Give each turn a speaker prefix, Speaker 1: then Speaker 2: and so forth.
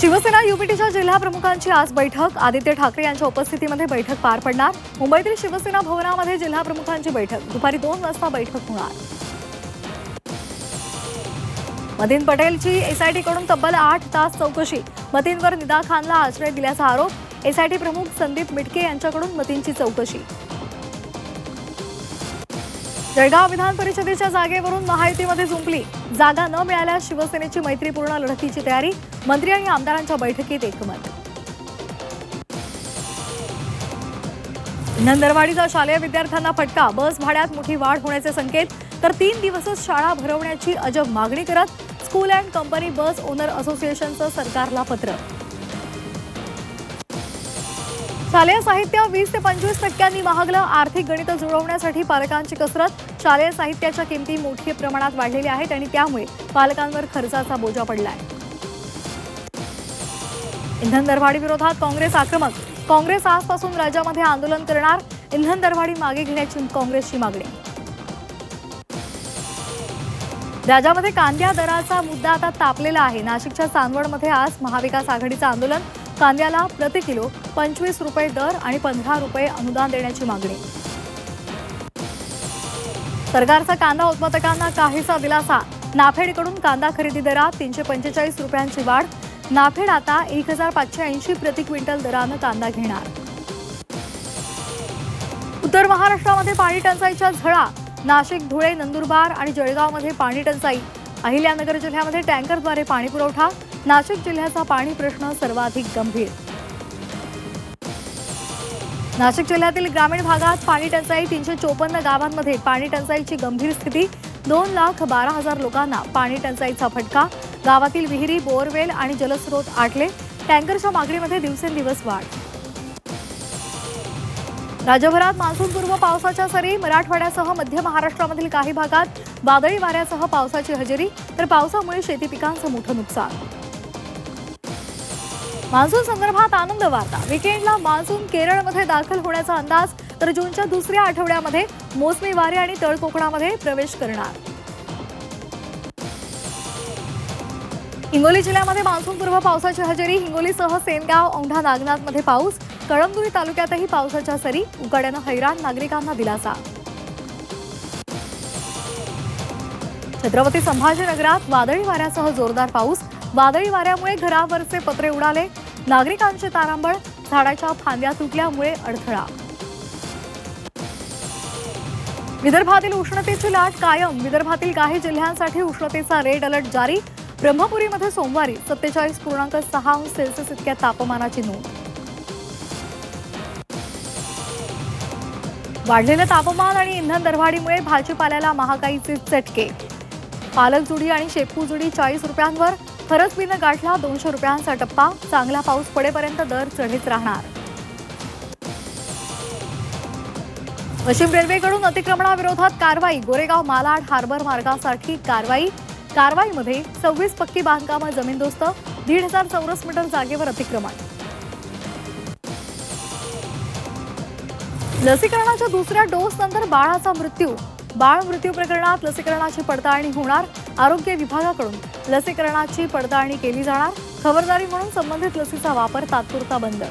Speaker 1: शिवसेना युपीटीच्या जिल्हा प्रमुखांची आज बैठक आदित्य ठाकरे यांच्या उपस्थितीमध्ये बैठक पार पडणार। मुंबईतील शिवसेना भवनामध्ये जिल्हा प्रमुखांची बैठक दुपारी 2 वाजता बैठक होणार। मतीन पटेलची एसआयटी कडून तब्बल 8 तास चौकशी। मतीनवर निदा खानला आश्रय दिल्याचा आरोप। एसआयटी प्रमुख संदीप मिटके यांच्याकडून मतीनची चौकशी। जळगाव विधान परिषदेच्या जागेवरून महायुतीमध्ये जुंपली। जागा न मिळाल्यास शिवसेनेची मैत्रीपूर्ण लढतीची तयारी। मंत्री आणि आमदारांच्या बैठकीत एकमत। इंधन दरवाढीचा शालेय विद्यार्थ्यांना फटका। बस भाड्यात मोठी वाढ होण्याचे संकेत। तर 3 दिवसच शाळा भरवण्याची अजब मागणी करत school and company bus owner असोसिएशनचं सरकारला पत्र। शालेय साहित्य 20 ते 25% महागलं। आर्थिक गणित जुळवण्यासाठी पालकांची कसरत। शालेय साहित्याच्या किमती मोठ्या प्रमाणात वाढलेल्या आहेत आणि त्यामुळे पालकांवर खर्चाचा बोजा पडलाय। इंधन दरवाढी विरोधात काँग्रेस आक्रमक। काँग्रेस आजपासून राज्यामध्ये आंदोलन करणार। इंधन दरवाढी मागे घेण्याची काँग्रेसची मागणी। राज्यामध्ये कांद्या दराचा मुद्दा आता तापलेला आहे। नाशिकच्या चांदवडमध्ये आज महाविकास आघाडीचं आंदोलन। कांद्याला प्रति किलो 25 रुपये दर आणि 15 रुपये अनुदान देण्याची मागणी। सरकारचा कांदा उत्पादकांना काहीसा दिलासा। नाफेडकडून कांदा खरेदी दरात 345 रुपयांची वाढ। नाफेड आता 1580 प्रति क्विंटल दरानं कांदा घेणार। उत्तर महाराष्ट्रामध्ये पाणी टंचाईच्या झळा। नाशिक, धुळे, नंदुरबार आणि जळगावमध्ये पाणी टंचाई। अहिल्यानगर जिल्ह्यामध्ये टँकरद्वारे पाणी पुरवठा। नाशिक जिल्ह्याचा पाणी प्रश्न सर्वाधिक गंभीर। नाशिक जिल्ह्यातील ग्रामीण भागात पाणी टंचाई। 354 गावांमध्ये पाणी टंचाईची गंभीर स्थिती। 2,12,000 लोकांना पाणी टंचाईचा फटका। गावातील विहिरी, बोअरवेल आणि जलस्रोत आटले। टँकरच्या मागणीमध्ये दिवसेंदिवस वाढ। राज्यभरात मान्सूनपूर्व पावसाच्या सरी। मराठवाड्यासह मध्य महाराष्ट्रामधील काही भागात वादळी वाऱ्यासह पावसाची हजेरी। तर पावसामुळे शेती पिकांचं मोठं नुकसान। मान्सून संदर्भात आनंद वार्ता। वीकेंडला मान्सून केरळमध्ये दाखल होण्याचा अंदाज। तर जूनच्या दुसऱ्या आठवड्यामध्ये मोसमी वारे आणि तळ कोकणामध्ये प्रवेश करणार। हिंगोली जिल्ह्यामध्ये मान्सूनपूर्व पावसाची हजेरी। हिंगोलीसह सेनगाव, औंढा नागनाथमध्ये पाऊस। कळमनुरी तालुक्यातही पावसाच्या सरी। उकाड्यानं हैराण नागरिकांना दिलासा। छत्रपती संभाजीनगरात वादळी वाऱ्यासह जोरदार पाऊस। वादळी वाऱ्यामुळे घरावरचे पत्रे उडाले। नागरिकांची तारांबळ। झाडाच्या फांद्या तुटल्यामुळे अडथळा। विदर्भातील उष्णतेची लाट कायम। विदर्भातील काही जिल्ह्यांसाठी उष्णतेचा रेड अलर्ट जारी। ब्रह्मपुरीमध्ये सोमवारी 47.6 अंश सेल्सिअस इतक्या तापमानाची नोंद। वाढलेलं तापमान आणि इंधन दरवाढीमुळे भाजीपाल्याला महागाईचे चटके। पालक जुडी आणि शेपू जुडी 40 रुपयांवर। फरसबीनं गाठला 200 रुपयांचा टप्पा। चांगला पाऊस पडेपर्यंत दर चढीच राहणार। पश्चिम रेल्वेकडून अतिक्रमणाविरोधात कारवाई। गोरेगाव मालाड हार्बर मार्गासाठी कारवाईमध्ये 26 पक्की बांधकामं जमीनदोस्त। 1,500 चौरस मीटर जागेवर अतिक्रमण। लसीकरणाच्या दुसऱ्या डोस नंतर बाळाचा मृत्यू। बाळ मृत्यू प्रकरणात लसीकरणाची पडताळणी होणार। आरोग्य विभागाकडून लसीकरणाची पडताळणी केली जाणार। खबरदारी म्हणून संबंधित लसीचा वापर तात्पुरता बंद।